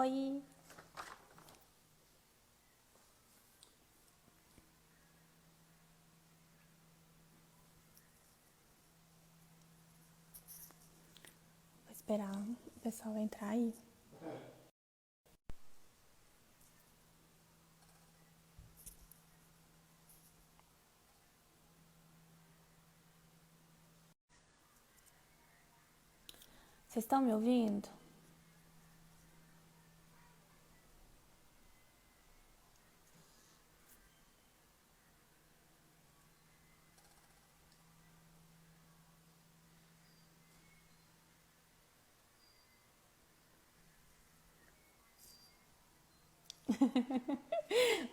Oi! Vou esperar o pessoal entrar aí. Vocês estão me ouvindo?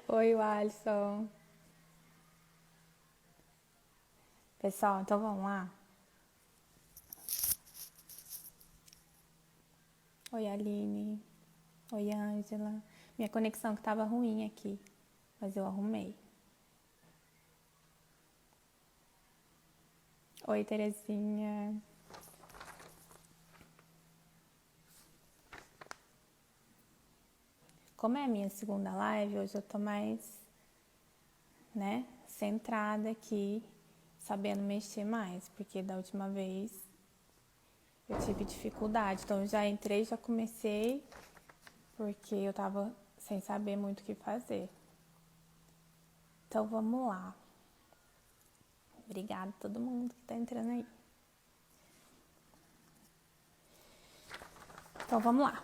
Oi, Alisson. Pessoal, então vamos lá? Oi, Aline. Oi, Ângela. Minha conexão que tava ruim aqui, mas eu arrumei. Oi, Terezinha. Como é a minha segunda live, hoje eu tô mais, centrada aqui, sabendo mexer mais, porque da última vez eu tive dificuldade. Então eu já entrei, já comecei, porque eu tava sem saber muito o que fazer. Então vamos lá. Obrigada a todo mundo que tá entrando aí. Então vamos lá.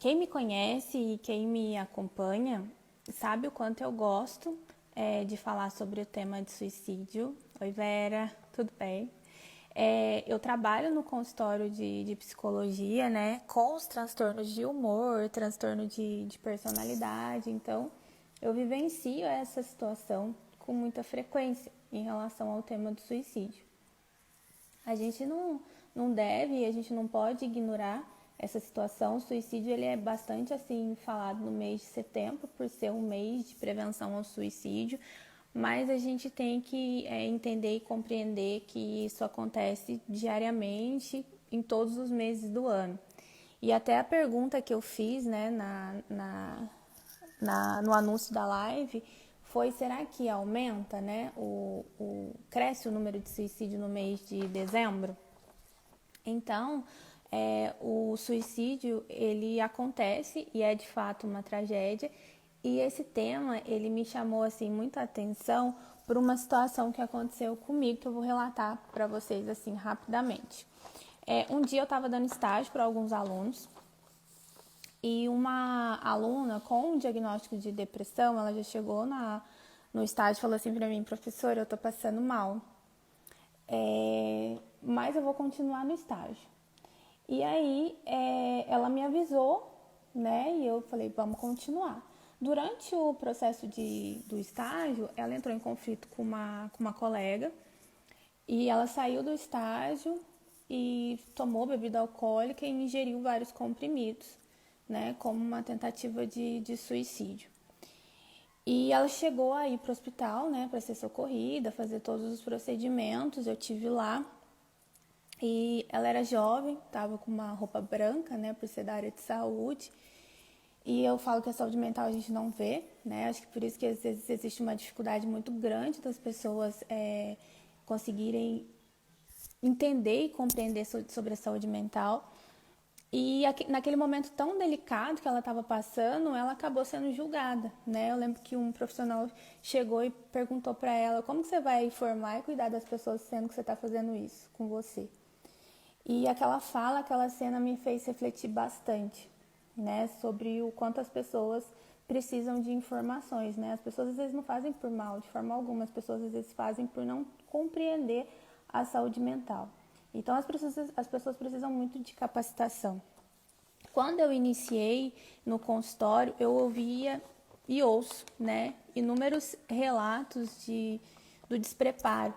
Quem me conhece e quem me acompanha sabe o quanto eu gosto de falar sobre o tema de suicídio. Oi, Vera, tudo bem? Eu trabalho no consultório de psicologia, né, com os transtornos de humor, transtorno de personalidade. Então, eu vivencio essa situação com muita frequência em relação ao tema do suicídio. A gente não deve, a gente não pode ignorar essa situação. O suicídio ele é bastante assim falado no mês de setembro, por ser um mês de prevenção ao suicídio, mas a gente tem que entender e compreender que isso acontece diariamente em todos os meses do ano. E até a pergunta que eu fiz no anúncio da live foi: será que aumenta, cresce o número de suicídio no mês de dezembro? Então, o suicídio ele acontece e é de fato uma tragédia. E esse tema ele me chamou assim muita atenção por uma situação que aconteceu comigo, que eu vou relatar para vocês assim rapidamente. Um dia eu estava dando estágio para alguns alunos. E uma aluna com um diagnóstico de depressão, ela já chegou no estágio e falou assim para mim: professora, eu tô passando mal, mas eu vou continuar no estágio. E aí ela me avisou, né, e eu falei: vamos continuar. Durante o processo do estágio, ela entrou em conflito com uma colega e ela saiu do estágio e tomou bebida alcoólica e ingeriu vários comprimidos, né, como uma tentativa de suicídio. E ela chegou a ir para o hospital, né, para ser socorrida, fazer todos os procedimentos. Eu tive lá e ela era jovem, estava com uma roupa branca, né, por ser da área de saúde. E eu falo que a saúde mental a gente não vê, né, acho que por isso que às vezes existe uma dificuldade muito grande das pessoas conseguirem entender e compreender sobre a saúde mental. E naquele momento tão delicado que ela estava passando, ela acabou sendo julgada, né? Eu lembro que um profissional chegou e perguntou para ela: como que você vai formar e cuidar das pessoas sendo que você está fazendo isso com você? E aquela fala, aquela cena me fez refletir bastante, né? Sobre o quanto as pessoas precisam de informações, né? As pessoas às vezes não fazem por mal, de forma alguma. As pessoas às vezes fazem por não compreender a saúde mental. Então as pessoas precisam muito de capacitação. Quando eu iniciei no consultório, eu ouvia e ouço, né, inúmeros relatos do despreparo.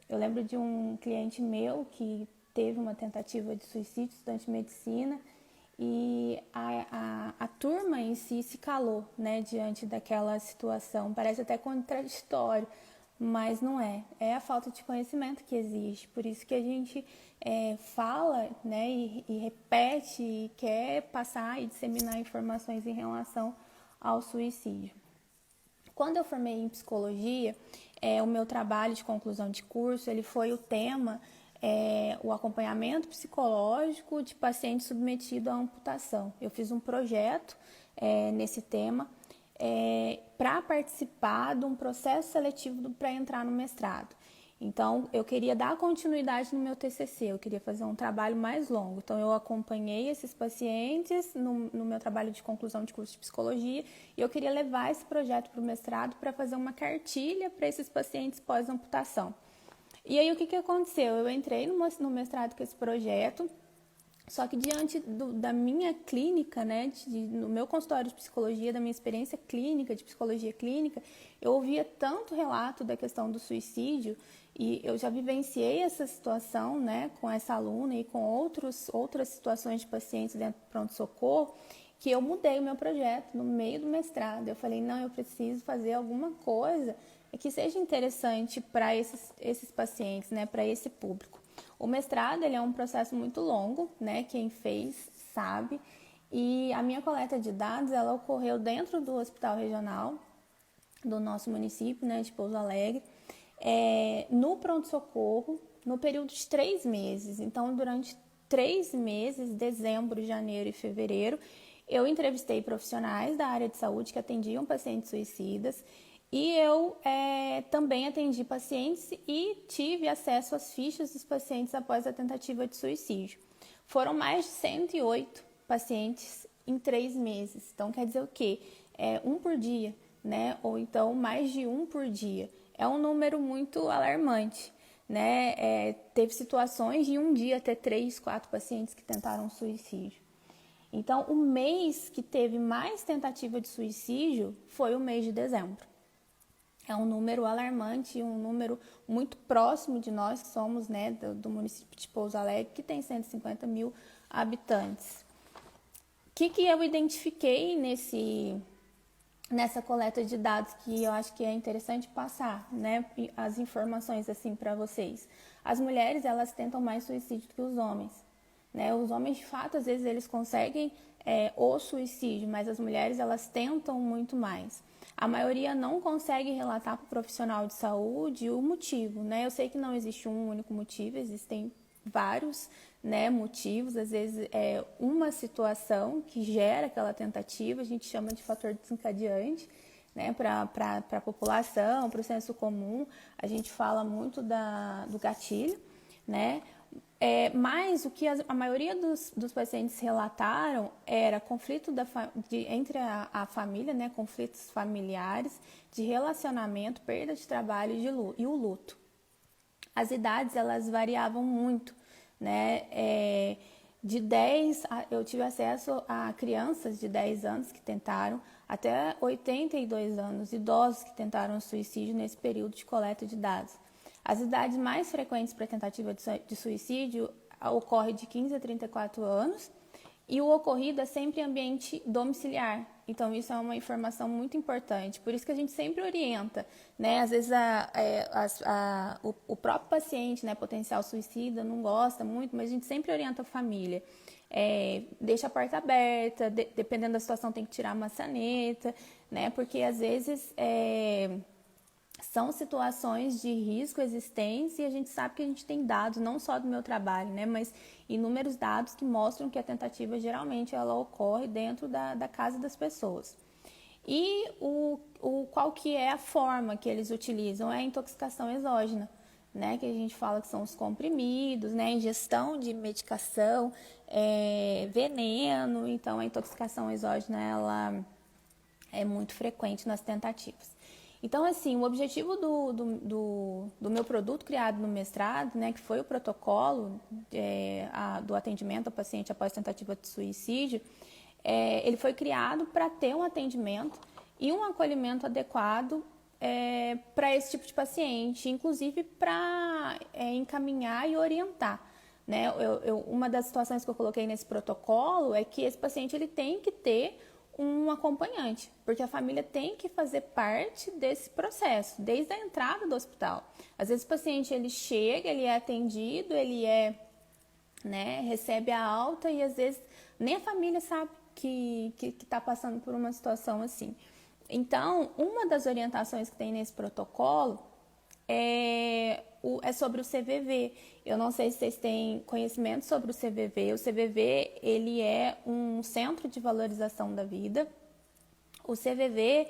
Eu lembro de um cliente meu que teve uma tentativa de suicídio, estudante de medicina, e a turma em si se calou, né, diante daquela situação. Parece até contraditório, mas não é. É a falta de conhecimento que existe. Por isso que a gente fala, né, e repete e quer passar e disseminar informações em relação ao suicídio. Quando eu formei em psicologia, o meu trabalho de conclusão de curso, ele foi o tema, o acompanhamento psicológico de paciente submetido à amputação. Eu fiz um projeto nesse tema para participar de um processo seletivo para entrar no mestrado. Então, eu queria dar continuidade no meu TCC, eu queria fazer um trabalho mais longo. Então, eu acompanhei esses pacientes no meu trabalho de conclusão de curso de psicologia e eu queria levar esse projeto para o mestrado para fazer uma cartilha para esses pacientes pós-amputação. E aí, o que aconteceu? Eu entrei no mestrado com esse projeto, só que diante da minha clínica, né, no meu consultório de psicologia, da minha experiência clínica, de psicologia clínica, eu ouvia tanto relato da questão do suicídio e eu já vivenciei essa situação, né, com essa aluna e com outras situações de pacientes dentro do pronto-socorro, que eu mudei o meu projeto no meio do mestrado. Eu falei, não, eu preciso fazer alguma coisa que seja interessante para esses pacientes, né, para esse público. O mestrado, ele é um processo muito longo, né? Quem fez sabe. E a minha coleta de dados, ela ocorreu dentro do hospital regional do nosso município, né, de Pouso Alegre, no pronto-socorro, no período de 3 meses. Então, durante 3 meses, dezembro, janeiro e fevereiro, eu entrevistei profissionais da área de saúde que atendiam pacientes suicidas. E eu também atendi pacientes e tive acesso às fichas dos pacientes após a tentativa de suicídio. Foram mais de 108 pacientes em 3 meses. Então, quer dizer o quê? Um por dia, né? Ou então mais de um por dia. É um número muito alarmante, né? Teve situações de um dia ter 3, 4 pacientes que tentaram suicídio. Então, o mês que teve mais tentativa de suicídio foi o mês de dezembro. É um número alarmante, um número muito próximo de nós, que somos, né, do município de Pouso Alegre, que tem 150 mil habitantes. O que eu identifiquei nessa coleta de dados que eu acho que é interessante passar, né, as informações assim para vocês? As mulheres, elas tentam mais suicídio do que os homens, né? Os homens, de fato, às vezes eles conseguem o suicídio, mas as mulheres, elas tentam muito mais. A maioria não consegue relatar para o profissional de saúde o motivo, né? Eu sei que não existe um único motivo, existem vários, né, motivos. Às vezes é uma situação que gera aquela tentativa, a gente chama de fator desencadeante, né, para a população, para o senso comum. A gente fala muito do gatilho, né? Mas o que a maioria dos pacientes relataram era conflito entre a família, né, conflitos familiares, de relacionamento, perda de trabalho e o luto. As idades, elas variavam muito, né? Eu tive acesso a crianças de 10 anos que tentaram, até 82 anos, idosos que tentaram suicídio nesse período de coleta de dados. As idades mais frequentes para tentativa de suicídio ocorrem de 15 a 34 anos e o ocorrido é sempre em ambiente domiciliar. Então, isso é uma informação muito importante. Por isso que a gente sempre orienta, né? Às vezes o próprio paciente, né, potencial suicida, não gosta muito, mas a gente sempre orienta a família. Deixa a porta aberta, dependendo da situação tem que tirar a maçaneta, né? Porque às vezes são situações de risco existentes e a gente sabe que a gente tem dados, não só do meu trabalho, né, mas inúmeros dados que mostram que a tentativa geralmente ela ocorre dentro da casa das pessoas. E qual que é a forma que eles utilizam? É a intoxicação exógena, né, que a gente fala que são os comprimidos, né, ingestão de medicação, veneno. Então, a intoxicação exógena ela é muito frequente nas tentativas. Então, assim, o objetivo do meu produto criado no mestrado, né, que foi o protocolo do atendimento ao paciente após tentativa de suicídio, ele foi criado para ter um atendimento e um acolhimento adequado para esse tipo de paciente, inclusive para encaminhar e orientar. Né? Uma das situações que eu coloquei nesse protocolo é que esse paciente ele tem que ter um acompanhante, porque a família tem que fazer parte desse processo, desde a entrada do hospital. Às vezes o paciente ele chega, ele é atendido, recebe a alta e às vezes nem a família sabe que está passando por uma situação assim. Então, uma das orientações que tem nesse protocolo é sobre o CVV. Eu não sei se vocês têm conhecimento sobre o CVV. O CVV, ele é um centro de valorização da vida. O CVV,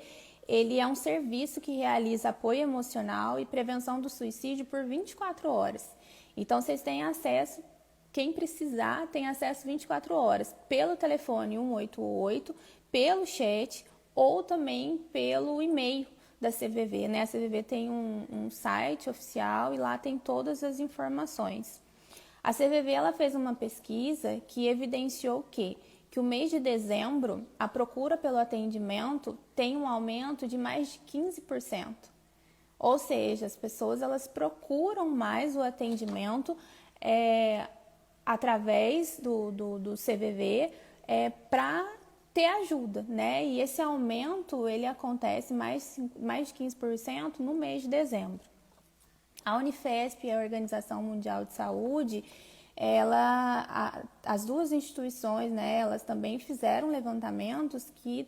ele é um serviço que realiza apoio emocional e prevenção do suicídio por 24 horas. Então, vocês têm acesso, quem precisar tem acesso 24 horas, pelo telefone 188, pelo chat ou também pelo e-mail da CVV, né? A CVV tem um site oficial e lá tem todas as informações. A CVV ela fez uma pesquisa que evidenciou que o mês de dezembro, a procura pelo atendimento tem um aumento de mais de 15%. Ou seja, as pessoas elas procuram mais o atendimento através do CVV para ter ajuda, né? E esse aumento ele acontece mais de 15% no mês de dezembro. A Unifesp, a Organização Mundial de Saúde, as duas instituições, né, elas também fizeram levantamentos que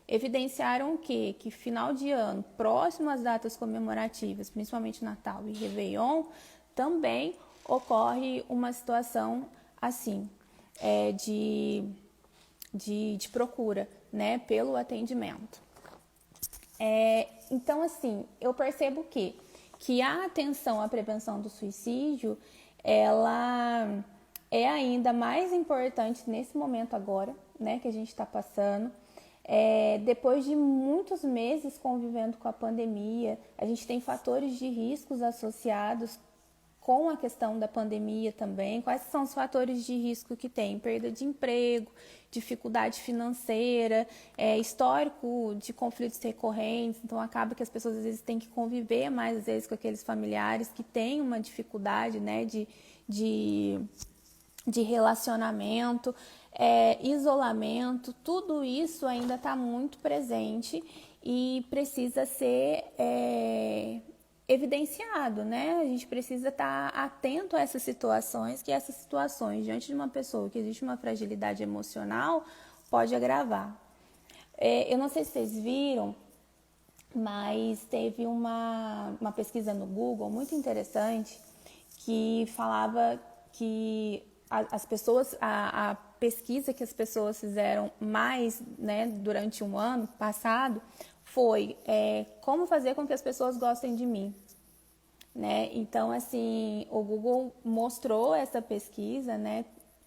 evidenciaram que final de ano, próximo às datas comemorativas, principalmente Natal e Réveillon, também ocorre uma situação assim, de procura, né, pelo atendimento. Então, assim, eu percebo que a atenção à prevenção do suicídio, ela é ainda mais importante nesse momento agora, né, que a gente está passando. Depois de muitos meses convivendo com a pandemia, a gente tem fatores de riscos associados com a questão da pandemia também. Quais são os fatores de risco que tem? Perda de emprego, dificuldade financeira, histórico de conflitos recorrentes, então acaba que as pessoas às vezes têm que conviver mais às vezes com aqueles familiares que têm uma dificuldade, né, de relacionamento, isolamento, tudo isso ainda está muito presente e precisa ser evidenciado, né? A gente precisa estar atento a essas situações, que essas situações, diante de uma pessoa que existe uma fragilidade emocional, pode agravar. Eu não sei se vocês viram, mas teve uma pesquisa no Google muito interessante que falava que as pessoas, a pesquisa que as pessoas fizeram mais, né, durante um ano passado foi como fazer com que as pessoas gostem de mim, né? Então, assim, o Google mostrou essa pesquisa, né?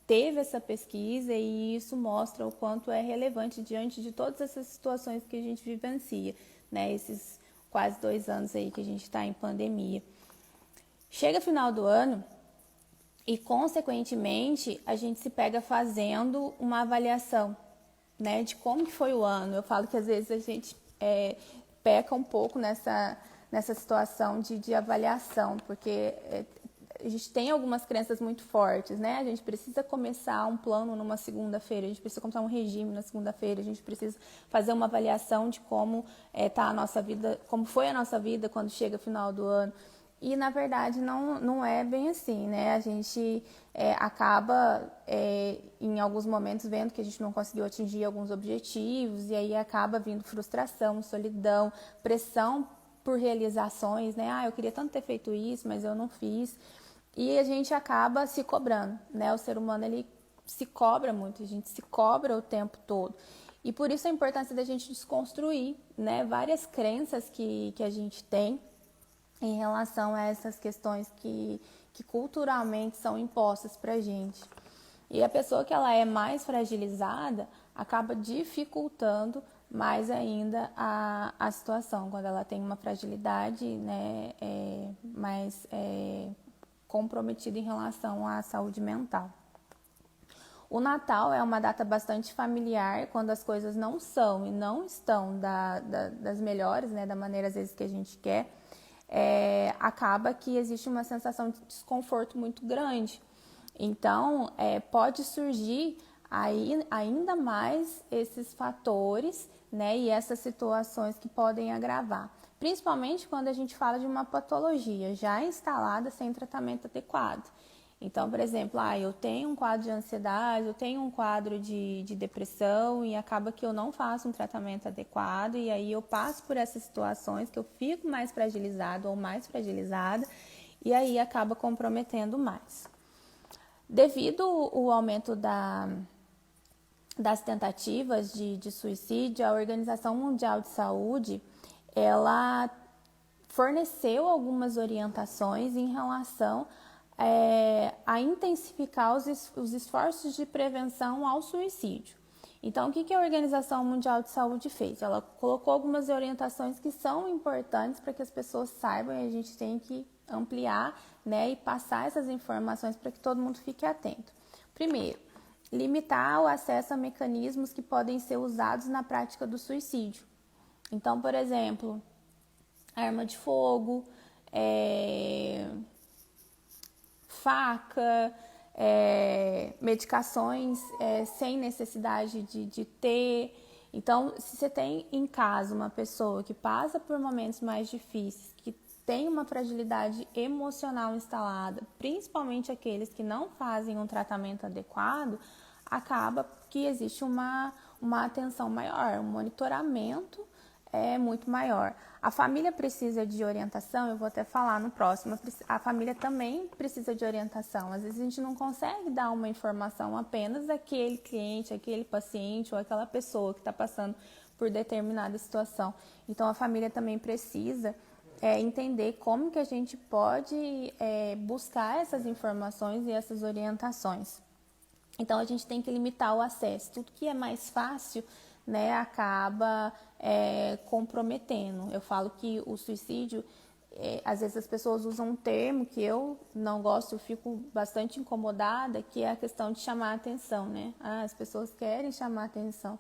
Teve essa pesquisa e isso mostra o quanto é relevante diante de todas essas situações que a gente vivencia, né? Esses quase 2 anos aí que a gente está em pandemia. Chega final do ano e, consequentemente, a gente se pega fazendo uma avaliação, né? De como que foi o ano. Eu falo que às vezes a gente peca um pouco nessa situação de avaliação, porque a gente tem algumas crenças muito fortes, né? A gente precisa começar um plano numa segunda-feira, a gente precisa começar um regime na segunda-feira, a gente precisa fazer uma avaliação de como tá a nossa vida, como foi a nossa vida quando chega o final do ano. E, na verdade, não é bem assim, né? A gente acaba, em alguns momentos, vendo que a gente não conseguiu atingir alguns objetivos e aí acaba vindo frustração, solidão, pressão por realizações, né? Eu queria tanto ter feito isso, mas eu não fiz. E a gente acaba se cobrando, né? O ser humano, ele se cobra muito, a gente se cobra o tempo todo. E por isso a importância da gente desconstruir, né? Várias crenças que a gente tem em relação a essas questões que culturalmente são impostas pra gente. E a pessoa que ela é mais fragilizada acaba dificultando mais ainda a situação, quando ela tem uma fragilidade, né, mais comprometida em relação à saúde mental. O Natal é uma data bastante familiar, quando as coisas não são e não estão das melhores, né, da maneira às vezes que a gente quer. Acaba que existe uma sensação de desconforto muito grande. Então, pode surgir aí ainda mais esses fatores, né, e essas situações que podem agravar. Principalmente quando a gente fala de uma patologia já instalada sem tratamento adequado. Então, por exemplo, eu tenho um quadro de ansiedade, eu tenho um quadro de depressão e acaba que eu não faço um tratamento adequado e aí eu passo por essas situações que eu fico mais fragilizado ou mais fragilizada e aí acaba comprometendo mais. Devido ao aumento das tentativas de suicídio, a Organização Mundial de Saúde, ela forneceu algumas orientações em relação a intensificar os esforços de prevenção ao suicídio. Então, o que a Organização Mundial de Saúde fez? Ela colocou algumas orientações que são importantes para que as pessoas saibam e a gente tem que ampliar, né, e passar essas informações para que todo mundo fique atento. Primeiro, limitar o acesso a mecanismos que podem ser usados na prática do suicídio. Então, por exemplo, arma de fogo, faca, medicações sem necessidade de ter. Então, se você tem em casa uma pessoa que passa por momentos mais difíceis, que tem uma fragilidade emocional instalada, principalmente aqueles que não fazem um tratamento adequado, acaba que existe uma atenção maior, um monitoramento muito maior. A família precisa de orientação, eu vou até falar no próximo, a família também precisa de orientação. Às vezes a gente não consegue dar uma informação apenas àquele cliente, aquele paciente ou aquela pessoa que está passando por determinada situação. Então a família também precisa entender como que a gente pode buscar essas informações e essas orientações. Então a gente tem que limitar o acesso. Tudo que é mais fácil, né, acaba comprometendo. Eu falo que o suicídio, às vezes as pessoas usam um termo que eu não gosto, eu fico bastante incomodada, que é a questão de chamar a atenção, né? As pessoas querem chamar a atenção.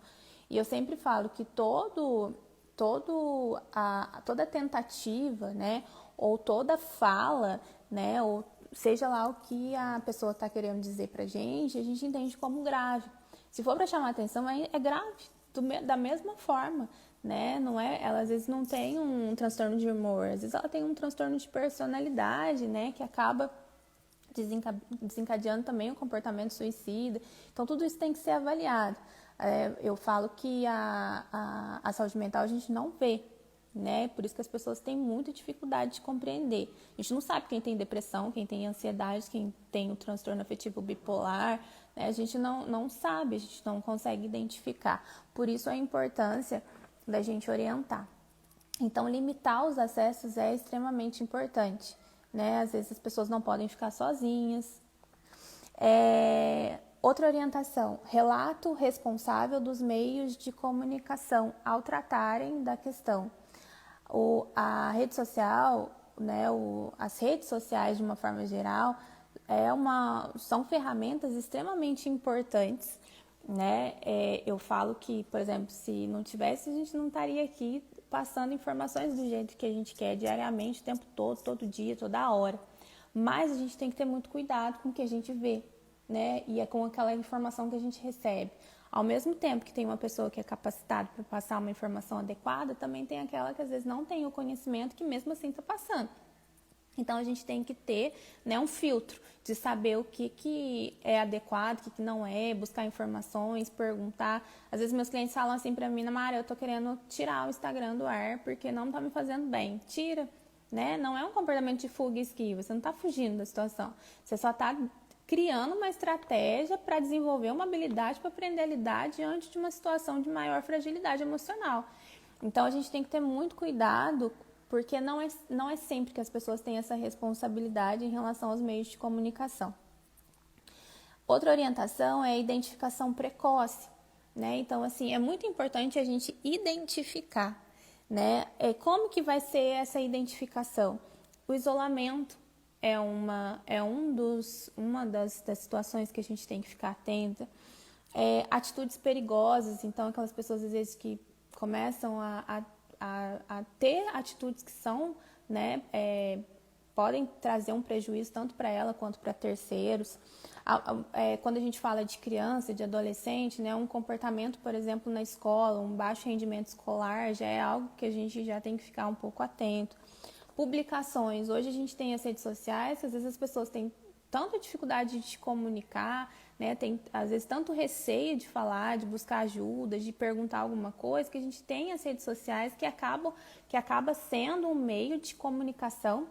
E eu sempre falo que toda tentativa, né, ou toda fala, né, ou seja lá o que a pessoa está querendo dizer pra gente, a gente entende como grave. Se for para chamar atenção, é grave, da mesma forma, né? Não é, ela às vezes não tem um transtorno de humor, às vezes ela tem um transtorno de personalidade, né, que acaba desencadeando também o comportamento suicida. Então, tudo isso tem que ser avaliado. Eu falo que a saúde mental a gente não vê, né? Por isso que as pessoas têm muita dificuldade de compreender. A gente não sabe quem tem depressão, quem tem ansiedade, quem tem o transtorno afetivo bipolar, né? A gente não sabe, a gente não consegue identificar. Por isso a importância da gente orientar. Então, limitar os acessos é extremamente importante, né? Às vezes as pessoas não podem ficar sozinhas. Outra orientação, relato responsável dos meios de comunicação ao tratarem da questão. A rede social, né, as redes sociais de uma forma geral, são ferramentas extremamente importantes, né? Eu falo que, por exemplo, se não tivesse, a gente não estaria aqui passando informações do jeito que a gente quer diariamente, o tempo todo dia, toda hora. Mas a gente tem que ter muito cuidado com o que a gente vê, né? E é com aquela informação que a gente recebe. Ao mesmo tempo que tem uma pessoa que é capacitada para passar uma informação adequada, também tem aquela que às vezes não tem o conhecimento que mesmo assim está passando. Então a gente tem que ter, né, um filtro de saber o que é adequado, o que não é, buscar informações, perguntar. Às vezes meus clientes falam assim para mim, Mara, eu tô querendo tirar o Instagram do ar porque não tá me fazendo bem. Tira, né? Não é um comportamento de fuga e esquiva, você não tá fugindo da situação. Você só tá criando uma estratégia para desenvolver uma habilidade para aprender a lidar diante de uma situação de maior fragilidade emocional. Então a gente tem que ter muito cuidado, porque não é sempre que as pessoas têm essa responsabilidade em relação aos meios de comunicação. Outra orientação é a identificação precoce, né? Então, assim, é muito importante a gente identificar, né? Como que vai ser essa identificação? O isolamento uma das situações que a gente tem que ficar atenta. Atitudes perigosas, então aquelas pessoas às vezes que começam a ter atitudes que são, né, podem trazer um prejuízo tanto para ela quanto para terceiros. Quando a gente fala de criança, de adolescente, né, um comportamento, por exemplo, na escola, um baixo rendimento escolar, já é algo que a gente já tem que ficar um pouco atento. Publicações. Hoje a gente tem as redes sociais, que às vezes as pessoas têm tanta dificuldade de se comunicar, né? Tem às vezes tanto receio de falar, de buscar ajuda, de perguntar alguma coisa, que a gente tem as redes sociais que acaba sendo um meio de comunicação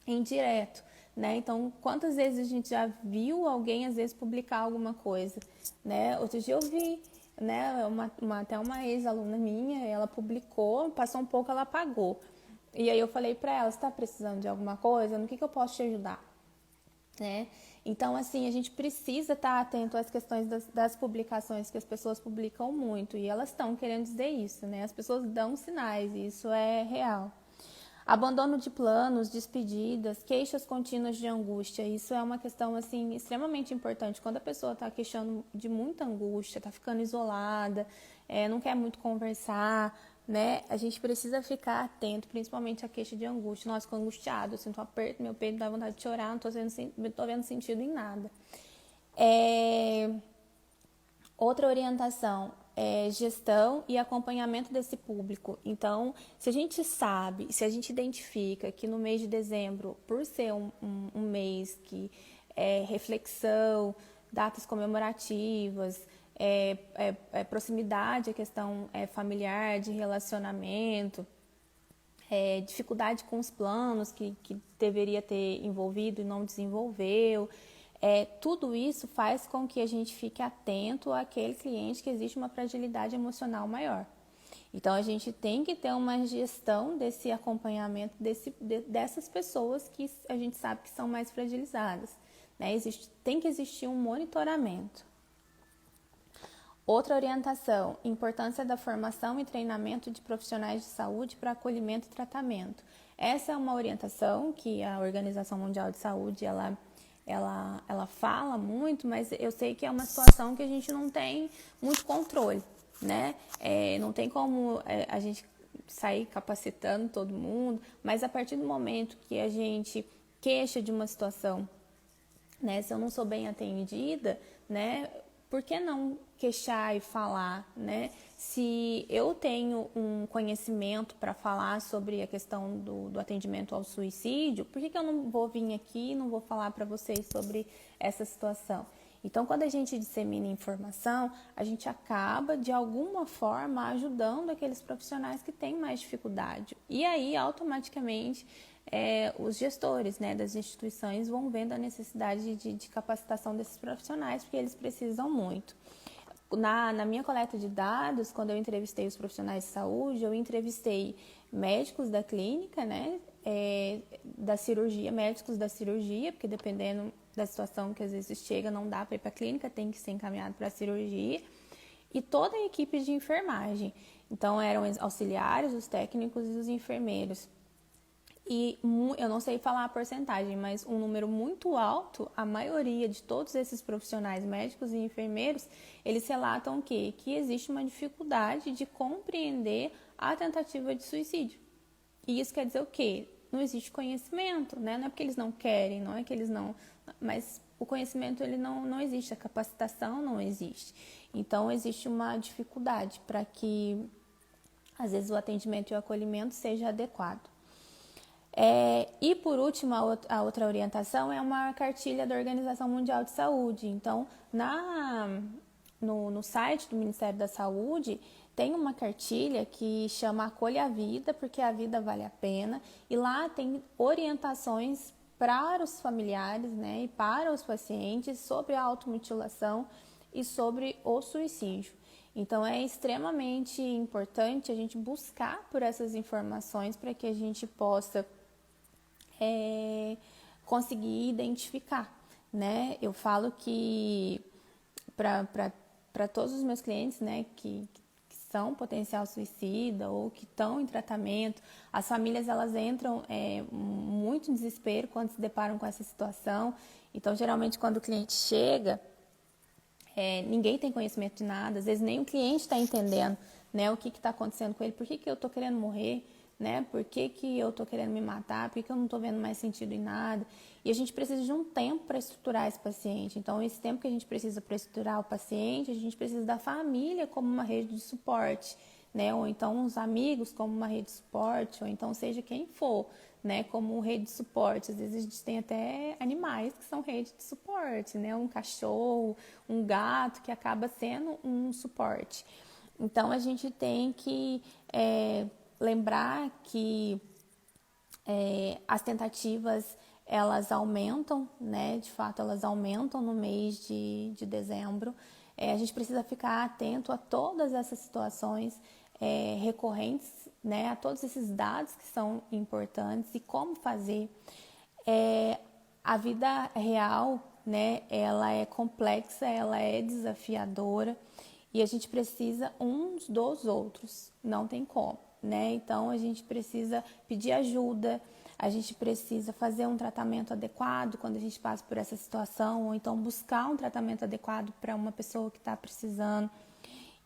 indireto, né? Então, quantas vezes a gente já viu alguém às vezes publicar alguma coisa, né? Outro dia eu vi, né, até uma ex-aluna minha, ela publicou, passou um pouco, ela apagou. E aí eu falei pra ela, você tá precisando de alguma coisa? No que eu posso te ajudar? Né? Então, assim, a gente precisa estar atento às questões das publicações, que as pessoas publicam muito, e elas estão querendo dizer isso, né? As pessoas dão sinais, e isso é real. Abandono de planos, despedidas, queixas contínuas de angústia, isso é uma questão, assim, extremamente importante. Quando a pessoa está queixando de muita angústia, está ficando isolada, não quer muito conversar, né? A gente precisa ficar atento, principalmente à queixa de angústia. Nossa, estou angustiado, eu sinto um aperto, meu peito dá vontade de chorar, não estou vendo sentido em nada. Outra orientação é gestão e acompanhamento desse público. Então, se a gente sabe, se a gente identifica que no mês de dezembro, por ser um mês que é reflexão, datas comemorativas, proximidade à questão familiar, de relacionamento, dificuldade com os planos que deveria ter envolvido e não desenvolveu. Tudo isso faz com que a gente fique atento àquele cliente que existe uma fragilidade emocional maior. Então, a gente tem que ter uma gestão desse acompanhamento dessas pessoas que a gente sabe que são mais fragilizadas, né? Tem que existir um monitoramento. Outra orientação, importância da formação e treinamento de profissionais de saúde para acolhimento e tratamento. Essa é uma orientação que a Organização Mundial de Saúde, ela fala muito, mas eu sei que é uma situação que a gente não tem muito controle, né? Não tem como a gente sair capacitando todo mundo, mas a partir do momento que a gente queixa de uma situação, né? Se eu não sou bem atendida, né? Por que não queixar e falar, né? Se eu tenho um conhecimento para falar sobre a questão do atendimento ao suicídio, por que eu não vou vir aqui e não vou falar para vocês sobre essa situação? Então, quando a gente dissemina informação, a gente acaba, de alguma forma, ajudando aqueles profissionais que têm mais dificuldade. E aí, automaticamente, os gestores, né, das instituições vão vendo a necessidade de capacitação desses profissionais, porque eles precisam muito. Na minha coleta de dados, quando eu entrevistei os profissionais de saúde, eu entrevistei médicos da clínica, né, da cirurgia, médicos da cirurgia, porque dependendo da situação que às vezes chega, não dá para ir para a clínica, tem que ser encaminhado para a cirurgia, e toda a equipe de enfermagem. Então, eram auxiliares, os técnicos e os enfermeiros. E eu não sei falar a porcentagem, mas um número muito alto, a maioria de todos esses profissionais, médicos e enfermeiros, eles relatam que existe uma dificuldade de compreender a tentativa de suicídio. E isso quer dizer o quê? Não existe conhecimento, né? Não é porque eles não querem, não é que eles não... Mas o conhecimento, ele não existe, a capacitação não existe. Então, existe uma dificuldade para que, às vezes, o atendimento e o acolhimento seja adequado. E por último, a outra orientação é uma cartilha da Organização Mundial de Saúde. Então, no site do Ministério da Saúde, tem uma cartilha que chama Acolha a Vida, porque a vida vale a pena. E lá tem orientações para os familiares, né, e para os pacientes sobre a automutilação e sobre o suicídio. Então, é extremamente importante a gente buscar por essas informações para que a gente possa conseguir identificar, né? Eu falo que para todos os meus clientes, né, que são potencial suicida ou que estão em tratamento, as famílias elas entram muito em desespero quando se deparam com essa situação. Então, geralmente, quando o cliente chega, ninguém tem conhecimento de nada, às vezes nem o cliente está entendendo, né, o que está acontecendo com ele, por que eu estou querendo morrer, né? Por que que eu tô querendo me matar? Por que que eu não tô vendo mais sentido em nada? E a gente precisa de um tempo para estruturar esse paciente. Então, esse tempo que a gente precisa para estruturar o paciente, a gente precisa da família como uma rede de suporte, né? Ou então os amigos como uma rede de suporte, ou então seja quem for, né? Como rede de suporte. Às vezes a gente tem até animais que são rede de suporte, né? Um cachorro, um gato que acaba sendo um suporte. Então, a gente tem que lembrar que as tentativas, elas aumentam, né? De fato, elas aumentam no mês de dezembro. A gente precisa ficar atento a todas essas situações recorrentes, né? A todos esses dados que são importantes e como fazer. A vida real, né? Ela é complexa, ela é desafiadora e a gente precisa uns dos outros, não tem como, né? Então a gente precisa pedir ajuda, a gente precisa fazer um tratamento adequado quando a gente passa por essa situação, ou então buscar um tratamento adequado para uma pessoa que está precisando.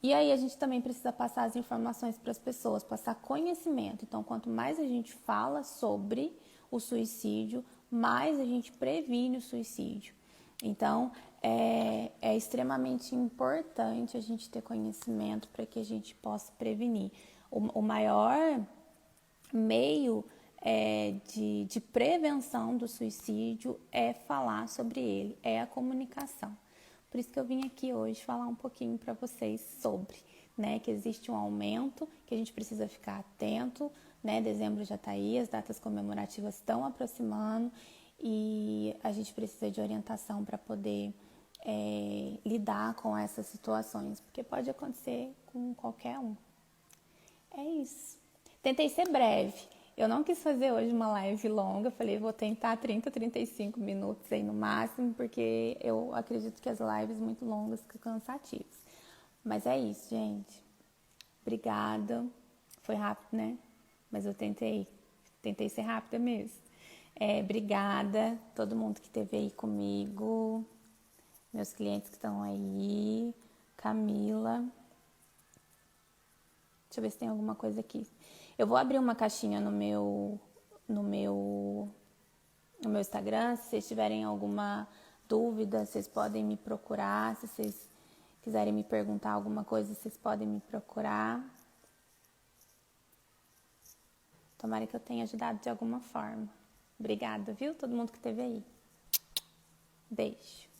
E aí a gente também precisa passar as informações para as pessoas, passar conhecimento. Então, quanto mais a gente fala sobre o suicídio, mais a gente previne o suicídio. Então, é extremamente importante a gente ter conhecimento para que a gente possa prevenir. O maior meio de prevenção do suicídio é falar sobre ele, é a comunicação. Por isso que eu vim aqui hoje falar um pouquinho para vocês sobre, né, que existe um aumento, que a gente precisa ficar atento, né, dezembro já está aí, as datas comemorativas estão aproximando e a gente precisa de orientação para poder lidar com essas situações, porque pode acontecer com qualquer um. É isso. Tentei ser breve. Eu não quis fazer hoje uma live longa. Falei, vou tentar 30, 35 minutos aí no máximo, porque eu acredito que as lives muito longas ficam cansativas. Mas é isso, gente. Obrigada. Foi rápido, né? Mas eu tentei. Tentei ser rápida mesmo. Obrigada todo mundo que esteve aí comigo. Meus clientes que estão aí. Camila. Deixa eu ver se tem alguma coisa aqui. Eu vou abrir uma caixinha no meu Instagram. Se vocês tiverem alguma dúvida, vocês podem me procurar. Se vocês quiserem me perguntar alguma coisa, vocês podem me procurar. Tomara que eu tenha ajudado de alguma forma. Obrigada, viu? Todo mundo que esteve aí. Beijo.